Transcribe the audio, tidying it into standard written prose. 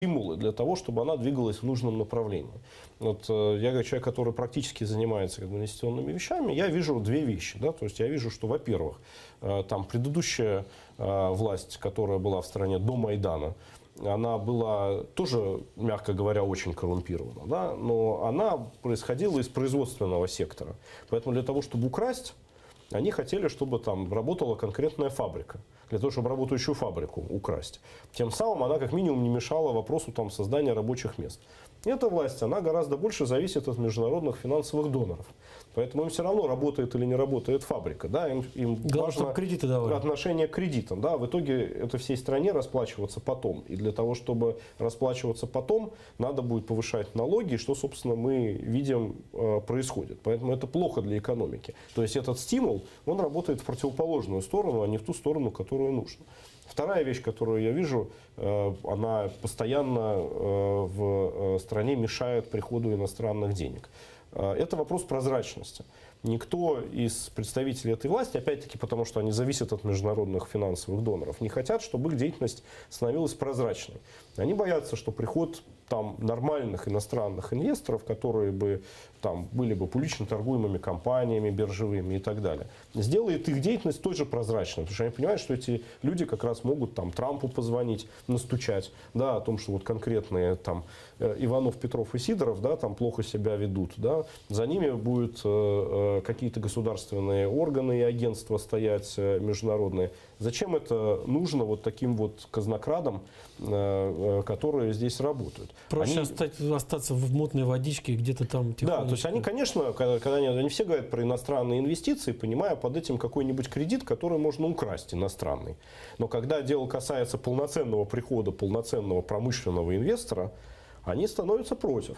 стимулы для того, чтобы она двигалась в нужном направлении. Вот, я как человек, который практически занимается инвестиционными вещами, я вижу две вещи. Да? То есть я вижу, что, во-первых, там предыдущая власть, которая была в стране до Майдана, она была тоже, мягко говоря, очень коррумпирована, да? Но она происходила из производственного сектора. Поэтому для того, чтобы украсть, они хотели, чтобы там работала конкретная фабрика, для того, чтобы работающую фабрику украсть. Тем самым она как минимум не мешала вопросу там, создания рабочих мест. Эта власть, она гораздо больше зависит от международных финансовых доноров. Поэтому им все равно, работает или не работает фабрика. Да? Им важно кредиты давали. Отношение к кредитам. Да? В итоге это всей стране расплачиваться потом. И для того, чтобы расплачиваться потом, надо будет повышать налоги, что, собственно, мы видим происходит. Поэтому это плохо для экономики. То есть этот стимул, он работает в противоположную сторону, а не в ту сторону, которую нужно. Вторая вещь, которую я вижу, она постоянно в стране мешает приходу иностранных денег. Это вопрос прозрачности. Никто из представителей этой власти, опять-таки потому, что они зависят от международных финансовых доноров, не хотят, чтобы их деятельность становилась прозрачной. Они боятся, что приход там нормальных иностранных инвесторов, которые бы там были бы публично торгуемыми компаниями, биржевыми и так далее, сделает их деятельность тоже прозрачной. Потому что они понимают, что эти люди как раз могут там Трампу позвонить, настучать, да, о том, что вот конкретные там Иванов, Петров и Сидоров, да, там плохо себя ведут, да, за ними будут какие-то государственные органы и агентства стоять международные. Зачем это нужно вот таким вот казнокрадам, которые здесь работают? Проще остаться в мутной водичке где-то там тихонечко. Да, то есть они, конечно, когда они все говорят про иностранные инвестиции, понимая под этим какой-нибудь кредит, который можно украсть, иностранный. Но когда дело касается полноценного прихода, полноценного промышленного инвестора, они становятся против.